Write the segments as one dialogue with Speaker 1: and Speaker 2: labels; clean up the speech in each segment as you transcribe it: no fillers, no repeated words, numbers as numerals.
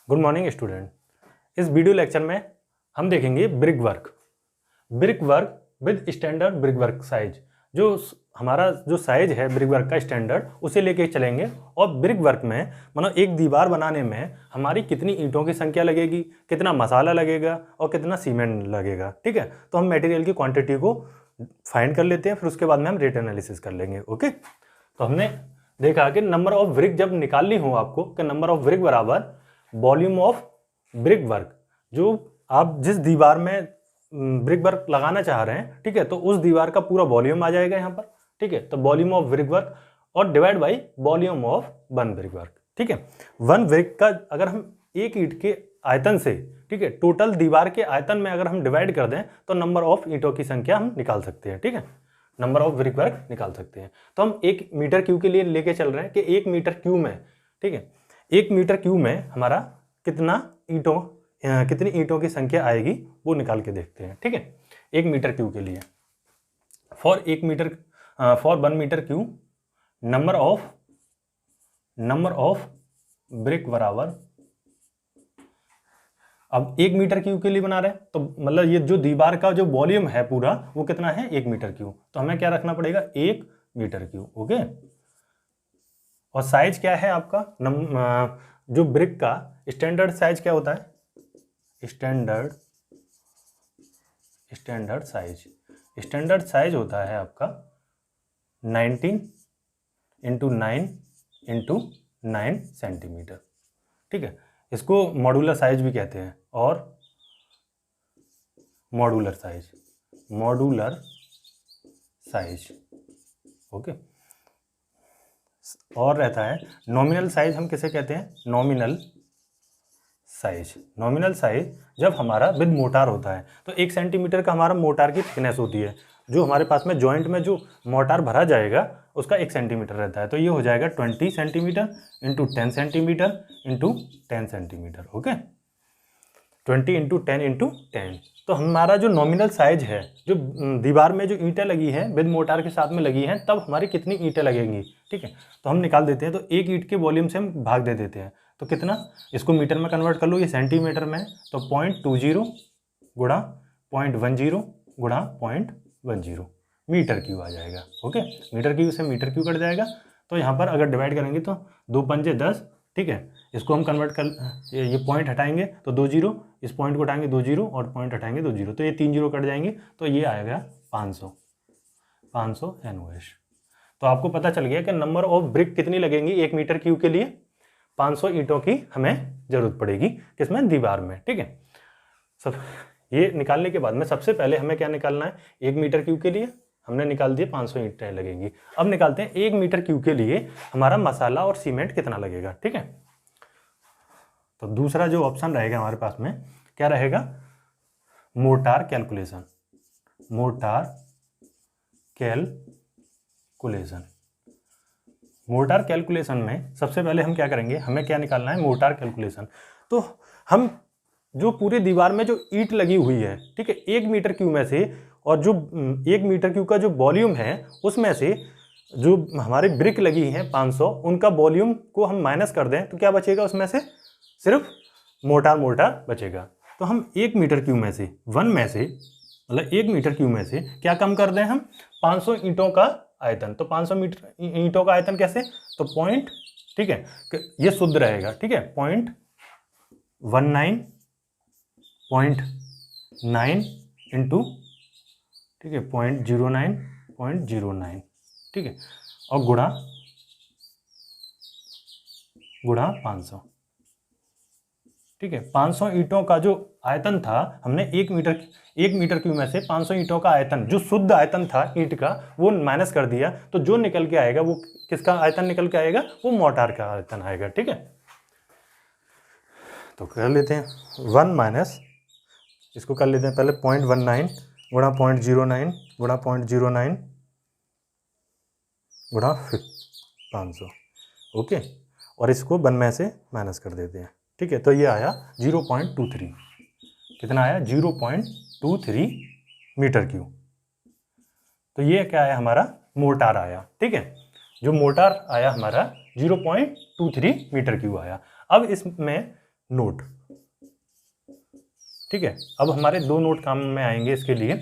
Speaker 1: Good morning student. इस video lecture में हम देखेंगे brick work with standard brick work size. हमारा जो साइज है ब्रिक वर्क का स्टैंडर्ड, उसे लेके चलेंगे। और ब्रिक वर्क में मतलब एक दीवार बनाने में हमारी कितनी ईंटों की संख्या लगेगी, कितना मसाला लगेगा और कितना सीमेंट लगेगा। ठीक है, तो हम मटेरियल की क्वांटिटी को फाइंड कर लेते हैं, फिर उसके बाद में हम रेट एनालिसिस कर लेंगे। ओके, तो हमने देखा कि नंबर ऑफ ब्रिक जब निकालनी हो आपको, कि नंबर ऑफ ब्रिक बराबर वॉल्यूम ऑफ ब्रिक वर्क। जो आप जिस दीवार में ब्रिक वर्क लगाना चाह रहे हैं, ठीक है, तो उस दीवार का पूरा वॉल्यूम आ जाएगा यहाँ पर। ठीक है, तो वॉल्यूम ऑफ ब्रिक वर्क और divide by volume of one brick work. ठीक है, वन ब्रिक का अगर हम एक ईंट के आयतन से, ठीक है, टोटल दीवार के आयतन में अगर हम डिवाइड कर दें तो नंबर ऑफ ईंटों की संख्या हम निकाल सकते हैं। ठीक है, नंबर ऑफ ब्रिक वर्क निकाल सकते हैं। तो हम 1 मीटर क्यूब के लिए लेके चल रहे हैं कि 1 मीटर क्यूब में, ठीक है, 1 मीटर क्यूब में हमारा कितनी ईंटों की संख्या आएगी वो निकाल के देखते हैं। ठीक है, 1 मीटर क्यूब के लिए for 1 metre cube number of brick बराबर, अब 1 मीटर क्यूब के लिए बना रहे हैं तो मतलब ये जो दीवार का जो वॉल्यूम है पूरा वो कितना है, 1 मीटर क्यूब। तो हमें क्या रखना पड़ेगा, 1 मीटर क्यूब। ओके, और साइज क्या है आपका, जो ब्रिक का स्टैंडर्ड साइज क्या होता है, स्टैंडर्ड साइज होता है आपका 19 इंटू 9 सेंटीमीटर। ठीक है, इसको मॉड्यूलर साइज भी कहते हैं, और मॉड्यूलर साइज। ओके, और रहता है नॉमिनल साइज। हम किसे कहते हैं, नॉमिनल साइज जब हमारा विद मोटार होता है। तो 1 सेंटीमीटर का हमारा मोटार की थिकनेस होती है। जो हमारे पास में जॉइंट में जो मोटार भरा जाएगा उसका 1 सेंटीमीटर रहता है। तो ये हो जाएगा 20 centimetre into 10 centimetre into 10 centimetre. Okay, 20 into 10 into 10। तो हमारा जो नॉमिनल साइज है, जो दीवार में जो ईंटें लगी हैं विद मोटार के साथ में लगी हैं, तब हमारी कितनी ईंटें लगेंगी। ठीक है, तो हम निकाल देते हैं। तो एक ईंट के वॉल्यूम से हम भाग दे देते हैं। तो कितना, इसको मीटर में कन्वर्ट कर लो, ये सेंटीमीटर में, तो 0.20 गुणा 0.10 गुणा 0.10 मीटर क्यूब आ जाएगा। ओके, मीटर क्यूब से मीटर क्यूब कट जाएगा। तो यहाँ पर अगर डिवाइड करेंगे तो 2 पंजे 10। ठीक है, इसको हम कन्वर्ट कर, ये पॉइंट हटाएंगे तो 2 जीरो, इस पॉइंट को हटाएंगे 2 जीरो, और पॉइंट हटाएंगे 2 जीरो, तो ये 3 जीरो कट जाएंगे। तो ये आएगा 500 NOS। तो आपको पता चल गया कि नंबर ऑफ ब्रिक कितनी लगेंगी 1 मीटर क्यूब के लिए। 500 ईंटों की हमें जरूरत पड़ेगी, किसमें, दीवार में। ठीक है, सब ये निकालने के बाद में सबसे पहले हमें क्या निकालना है, 1 मीटर क्यूब के लिए हमने निकाल दिए 500 ईंटें लगेंगी। अब निकालते हैं 1 मीटर क्यूब के लिए हमारा मसाला और सीमेंट कितना लगेगा। ठीक है, तो दूसरा जो ऑप्शन रहेगा हमारे पास में क्या रहेगा, मोटार कैलकुलेशन में सबसे पहले हम क्या करेंगे, हमें क्या निकालना है, मोटार कैलकुलेशन। तो हम जो पूरी दीवार में जो ईंट लगी हुई है, ठीक है, 1 मीटर क्यूब में से, और जो 1 मीटर क्यूब का जो वॉल्यूम है उसमें से जो हमारी ब्रिक लगी हैं 500, उनका वॉल्यूम को हम माइनस कर दें तो क्या बचेगा, उसमें से सिर्फ मोटार बचेगा। तो हम 1 मीटर क्यूब में से, 1 मीटर क्यूब में से क्या कम कर दें हम, 500 ईंटों का आयतन। तो 500 मीटर ईंटों का आयतन कैसे, तो पॉइंट, ठीक है, ये शुद्ध रहेगा। ठीक है, 0.19 इंटू, ठीक है, 0.09, ठीक है, और गुणा 500। ठीक है, 500 ईंटों का जो आयतन था, हमने 1 मीटर क्यूब में से 500 ईंटों का आयतन, जो शुद्ध आयतन था ईंट का, वो माइनस कर दिया। तो जो निकल के आएगा वो किसका आयतन निकल के आएगा, वो मोटार का आयतन आएगा। ठीक है, तो कर लेते हैं 1 माइनस, इसको कर लेते हैं पहले 0.19 गुणा 0.09 गुणा 0.09 गुणा 500। ओके, और इसको 1 में से माइनस कर देते हैं। ठीक है, तो ये आया 0.23, कितना आया, 0.23 मीटर क्यूब। तो ये क्या आया, हमारा मोटार आया। ठीक है, जो मोटार आया हमारा 0.23 मीटर क्यूब आया। अब इसमें नोट। ठीक है, अब हमारे 2 नोट काम में आएंगे इसके लिए।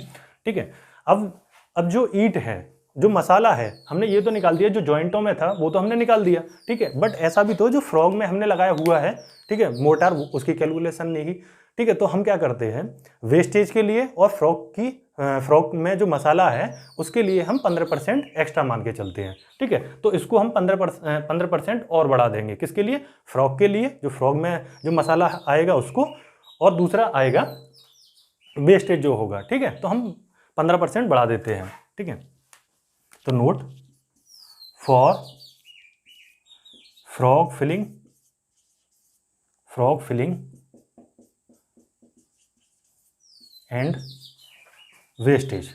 Speaker 1: ठीक है, अब जो ईंट है, जो मसाला है, हमने ये तो निकाल दिया, जो जॉइंटों में था वो तो हमने निकाल दिया। ठीक है, बट ऐसा भी तो जो फ्रॉग में हमने लगाया हुआ है, ठीक है, मोटार, उसकी कैलकुलेशन नहीं। ठीक है, तो हम क्या करते हैं, वेस्टेज के लिए और फ्रॉग में जो मसाला है उसके लिए हम 15% एक्स्ट्रा मान के चलते हैं। ठीक है, तो इसको हम 15% और बढ़ा देंगे, किसके लिए, फ्रॉग के लिए, जो फ्रॉग में जो मसाला आएगा उसको, और दूसरा आएगा वेस्टेज जो होगा। ठीक है, तो हम 15% बढ़ा देते हैं। ठीक है, तो note for frog filling and wastage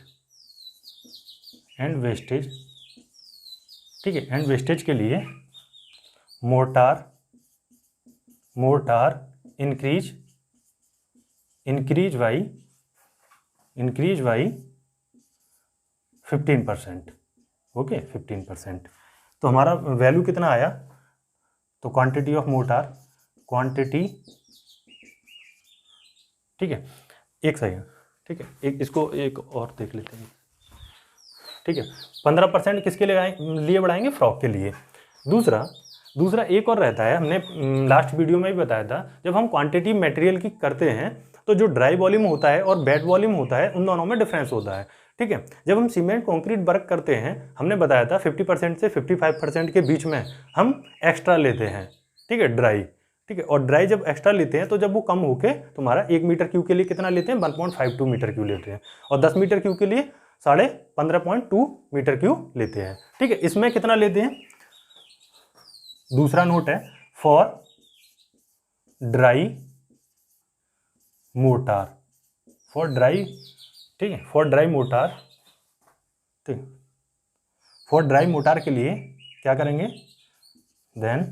Speaker 1: ठीक है, एंड वेस्टेज के लिए मोटार इंक्रीज बाई 15%। ओके, 15%। तो हमारा वैल्यू कितना आया, तो क्वांटिटी ऑफ मोटार, ठीक है, एक सेकेंड। ठीक है, इसको एक और देख लेते हैं। ठीक है, 15% किसके लिए बढ़ाएंगे, फ्रॉग के लिए। दूसरा एक और रहता है, हमने लास्ट वीडियो में भी बताया था, जब हम क्वांटिटी मटेरियल की करते हैं तो जो ड्राई वॉल्यूम होता है और वेट वॉल्यूम होता है, उन दोनों में डिफरेंस होता है। ठीक है, जब हम सीमेंट कंक्रीट वर्क करते हैं, हमने बताया था 50% से 55% के बीच में हम एक्स्ट्रा लेते हैं। ठीक है, ड्राई। ठीक है, और ड्राई जब एक्स्ट्रा लेते हैं तो जब वो कम होके तुम्हारा 1 मीटर क्यूब के लिए कितना लेते हैं, 1.52 मीटर क्यूब लेते हैं, और 10 मीटर क्यूब के लिए 15.2 मीटर क्यूब लेते हैं। ठीक है, इसमें कितना लेते हैं, दूसरा नोट है फॉर ड्राई मोटार, ठीक है, फॉर ड्राई मोटार के लिए क्या करेंगे, देन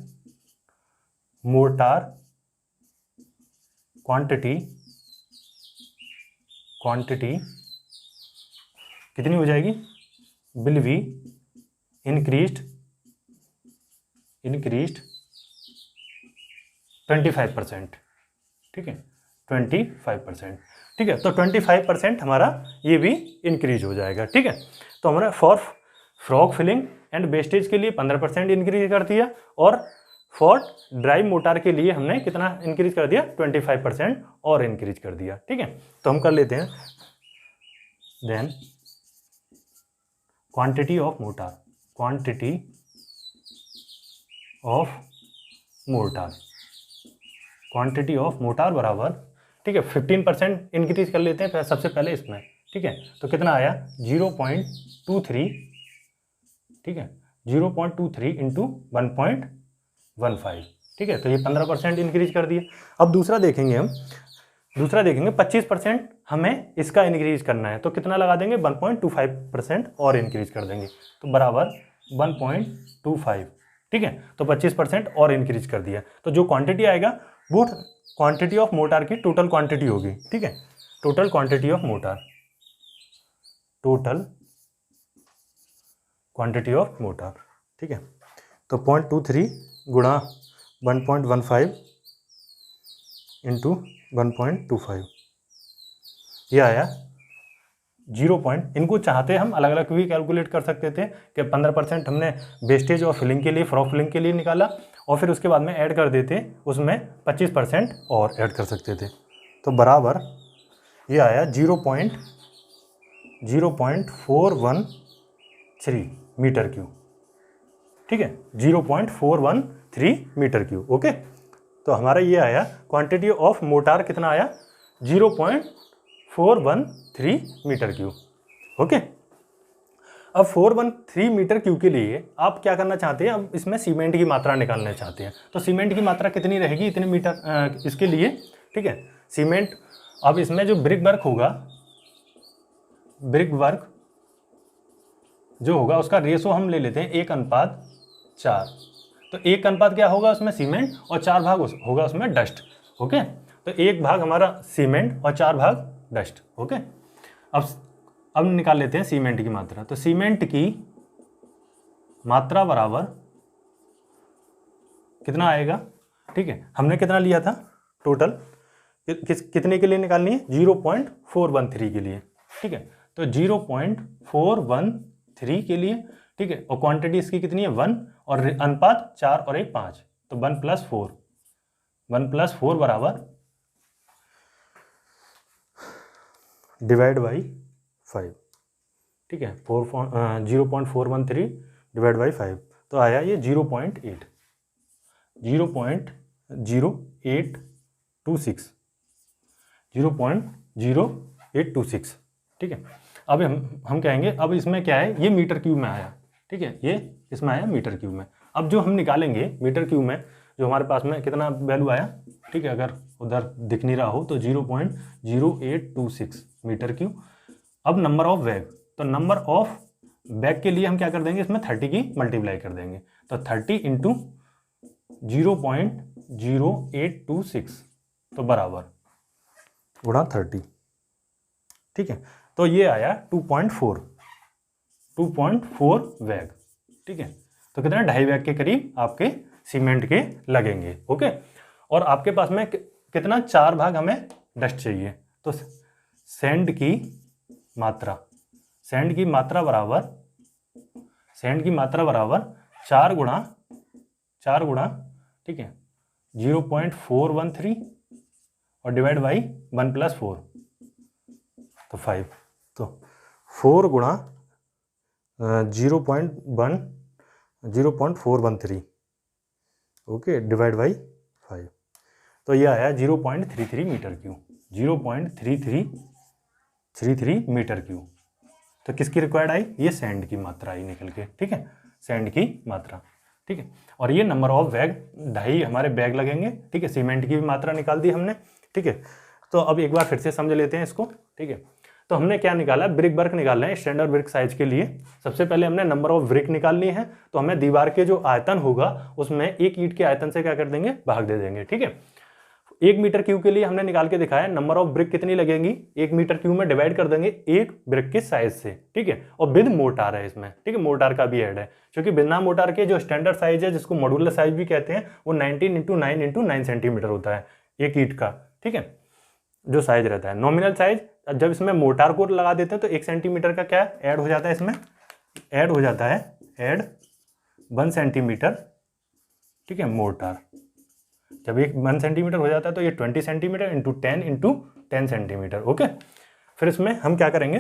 Speaker 1: मोटार क्वांटिटी कितनी हो जाएगी, विल बी इंक्रीज्ड 25%। ठीक है, 25%। ठीक है, तो 25% हमारा ये भी इंक्रीज हो जाएगा। ठीक है, तो हमारा for frog filling and wastage के लिए 15% इंक्रीज कर दिया, और फॉर ड्राई मोटार के लिए हमने कितना इंक्रीज कर दिया, 25% और इंक्रीज कर दिया। ठीक है, तो हम कर लेते हैं, देन क्वांटिटी ऑफ मोटार बराबर, ठीक है, 15% इंक्रीज कर लेते हैं सबसे पहले इसमें। ठीक है, तो कितना आया, 0.23। ठीक है, 0.23 इंटू 1.15। ठीक है, तो ये 15% इंक्रीज कर दिया। अब दूसरा देखेंगे 25% हमें इसका इंक्रीज करना है, तो कितना लगा देंगे, 1.25% और इंक्रीज कर देंगे, तो बराबर 1.25। ठीक है, तो 25% और इंक्रीज कर दिया, तो जो क्वांटिटी आएगा वो क्वांटिटी ऑफ मोटार की टोटल क्वांटिटी होगी। ठीक है, टोटल क्वांटिटी ऑफ मोटार, ठीक है, तो 0.23 गुणा 1.15 इंटू 1.25, ये आया 0 पॉइंट। इनको चाहते हम अलग अलग भी कैलकुलेट कर सकते थे कि 15% हमने वेस्टेज और फिलिंग के लिए, फ्रॉग फिलिंग के लिए निकाला, और फिर उसके बाद में ऐड कर देते, उसमें 25% और ऐड कर सकते थे, तो बराबर ये आया 0.413 मीटर क्यूब। ठीक है, 0.413 मीटर क्यूब। ओके, तो हमारा ये आया क्वांटिटी ऑफ मोटार, कितना आया, 0.413 मीटर क्यूब। ओके, अब 413 मीटर क्यूब के लिए आप क्या करना चाहते हैं, अब इसमें सीमेंट की मात्रा निकालना चाहते हैं, तो सीमेंट की मात्रा कितनी रहेगी, इतने मीटर इसके लिए। ठीक है, सीमेंट, अब इसमें जो ब्रिक वर्क जो होगा उसका रेशो हम ले लेते हैं 1:4। तो 1 क्या होगा उसमें, सीमेंट, और 4 भाग होगा उसमें डस्ट। ओके, तो 1 भाग हमारा सीमेंट और 4 भाग डस्ट। ओके, अब निकाल लेते हैं सीमेंट की मात्रा, तो सीमेंट की मात्रा बराबर कितना आएगा, ठीक है, हमने कितना लिया था, टोटल कितने के लिए निकालनी है? 0.413 के लिए, ठीक है। तो 0.413 के लिए, ठीक है। और क्वांटिटी इसकी कितनी है? 1, और अनुपात 4 और 1 5, तो 1 + 4, 1 + 4 बराबर डिवाइड बाई 5, ठीक है। 0.413 डिवाइड बाई 5, तो आया ये 0.0826, ठीक है। अब हम कहेंगे, अब इसमें क्या है, ये मीटर क्यूब में आया, ठीक है, ये इसमें आया मीटर क्यूब में। अब जो हम निकालेंगे मीटर क्यूब में, जो हमारे पास में कितना वैल्यू आया, ठीक है, अगर उधर दिख नहीं रहा हो तो 0.0826 मीटर क्यूब। अब नंबर ऑफ वेग, तो नंबर ऑफ वेग के लिए हम क्या कर देंगे, इसमें 30 की मल्टीप्लाई कर देंगे, तो 30 × 0.0826 तो बराबर गुणा 30, ठीक है। तो ये आया 2.4 वेग, ठीक है। तो कितना? 2.5 वेग के करीब आपके सीमेंट के लगेंगे, ओके। और आपके पास में कितना? 4 भाग हमें डस्ट चाहिए, तो सैंड की मात्रा बराबर 4 गुणा, ठीक है, 0.413 और डिवाइड बाई 1 + 4, तो 5, तो 4 गुणा 0.413, ओके, डिवाइड बाई 5, तो ये आया 0.33 मीटर क्यूब, 0.33 मीटर क्यूब। तो किसकी रिक्वायर्ड आई? ये सैंड की मात्रा आई निकल के, ठीक है, सैंड की मात्रा, ठीक है। और ये नंबर ऑफ बैग, 2.5 हमारे बैग लगेंगे, ठीक है। सीमेंट की भी मात्रा निकाल दी हमने, ठीक है। तो अब एक बार फिर से समझ लेते हैं इसको, ठीक है। तो हमने क्या निकाला? ब्रिक वर्क निकालना है स्टैंडर्ड ब्रिक साइज के लिए। सबसे पहले हमने नंबर ऑफ ब्रिक निकालनी है, तो हमें दीवार के जो आयतन होगा उसमें एक ईंट के आयतन से क्या कर देंगे? भाग दे देंगे, ठीक है। 1 मीटर क्यूब के लिए हमने निकाल के दिखाया, नंबर ऑफ ब्रिक कितनी लगेंगी? 1 मीटर क्यूब में डिवाइड कर देंगे 1 ब्रिक के साइज से, ठीक है। और विद मोटार है इसमें, ठीक है, मोटार का भी ऐड है, क्योंकि बिना मोटार के जो स्टैंडर्ड साइज है, जिसको मॉड्यूलर साइज भी कहते हैं, वो 19 × 9 × 9 सेंटीमीटर होता है एक ईंट का, ठीक है, जो साइज रहता है। नॉमिनल साइज जब इसमें मोटार को लगा देते हैं तो 1 सेंटीमीटर का क्या ऐड हो जाता है? इसमें ऐड हो जाता है, ऐड 1 सेंटीमीटर, ठीक है, मोटार। जब 1 सेंटीमीटर हो जाता है तो ये 20 सेंटीमीटर × 10 × 10 सेंटीमीटर, ओके। फिर इसमें हम क्या करेंगे,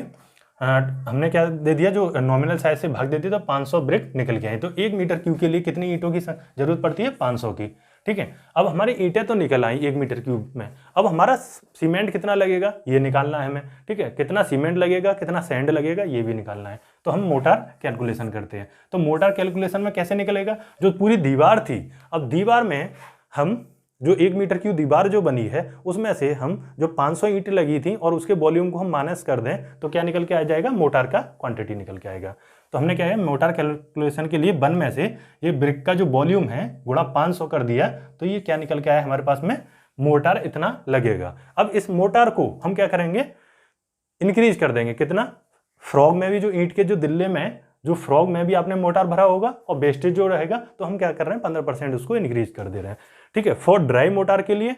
Speaker 1: हमने क्या दे दिया, जो नॉमिनल साइज से भाग दे दिया, तो 500 ब्रिक निकल के आए। तो 1 मीटर क्यूब के लिए कितनी ईंटों की जरूरत पड़ती है? 500 की, ठीक है। अब हमारी ईंटें तो निकल आई 1 मीटर क्यूब में, अब हमारा सीमेंट कितना लगेगा ये निकालना है हमें, ठीक है। कितना सीमेंट लगेगा, कितना सैंड लगेगा, ये भी निकालना है। तो हम मोटार कैलकुलेशन करते हैं। तो मोटार कैलकुलेशन में कैसे निकलेगा? जो पूरी दीवार थी, अब दीवार में हम जो 1 मीटर क्यूब दीवार जो बनी है, उसमें से हम जो 500 ईंट लगी थी और उसके वॉल्यूम को हम माइनस कर दें, तो क्या निकल के आ जाएगा? मोटार का क्वांटिटी निकल के आएगा। तो हमने क्या है, मोटार कैलकुलेशन के लिए 1 में से ये ब्रिक का जो वॉल्यूम है गुणा 500 कर दिया, तो ये क्या निकल के आया हमारे पास में? मोटार इतना लगेगा। अब इस मोटार को हम क्या करेंगे? इंक्रीज कर देंगे। कितना? फ्रॉग में भी जो ईंट के जो दिल्ले में, जो फ्रॉग में भी आपने मोटार भरा होगा और वेस्टेज जो रहेगा, तो हम क्या कर रहे हैं? 15% उसको इंक्रीज कर दे रहे हैं, ठीक है। फॉर ड्राई मोटार के लिए,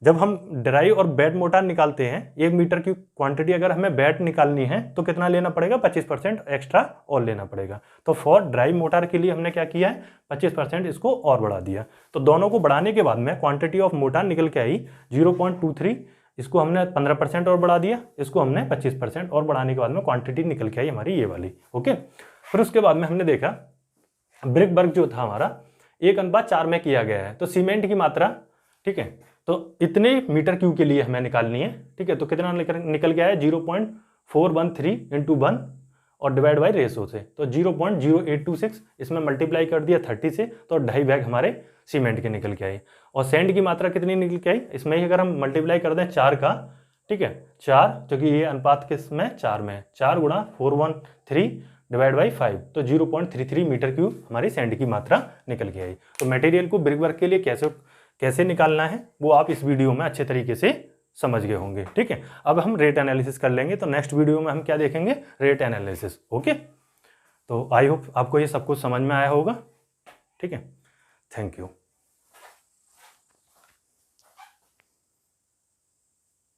Speaker 1: जब हम ड्राई और वेट मोटार निकालते हैं, 1 मीटर की क्वांटिटी अगर हमें वेट निकालनी है तो कितना लेना पड़ेगा? 25% एक्स्ट्रा और लेना पड़ेगा। तो फॉर ड्राई मोटार के लिए हमने क्या किया है? 25% इसको और बढ़ा दिया। तो दोनों को बढ़ाने के बाद में क्वांटिटी ऑफ मोटार निकल के आई 0.23, इसको हमने 15% और बढ़ा दिया, इसको हमने 25% और बढ़ाने के बाद में क्वांटिटी निकल के आई हमारी ये वाली, ओके। फिर उसके बाद में हमने देखा ब्रिक वर्क जो था हमारा 1:4 में किया गया है, तो सीमेंट की मात्रा, ठीक है, तो इतने मीटर क्यूब के लिए हमें निकालनी है, ठीक है। तो कितना निकल गया है? 0.413 × 1 और डिवाइड बाई रेशो से, तो 0.0826, इसमें मल्टीप्लाई कर दिया 30 से, तो 2.5 बैग हमारे सीमेंट के निकल के आए। और सैंड की मात्रा कितनी निकल के आई? इसमें ही अगर हम मल्टीप्लाई कर दें 4 का, ठीक है, 4, क्योंकि ये अनुपात किस में? 4 में, 4 गुणा 413 डिवाइड बाई 5, तो 0.33 मीटर क्यूब हमारी सैंड की मात्रा निकल के आई। तो मटेरियल को ब्रिक वर्क के लिए कैसे निकालना है वो आप इस वीडियो में अच्छे तरीके से समझ गए होंगे, ठीक है। अब हम रेट एनालिसिस कर लेंगे, तो नेक्स्ट वीडियो में हम क्या देखेंगे? Rate analysis, okay. तो आई होप आपको ये सब कुछ समझ में आया होगा, ठीक है। Thank you.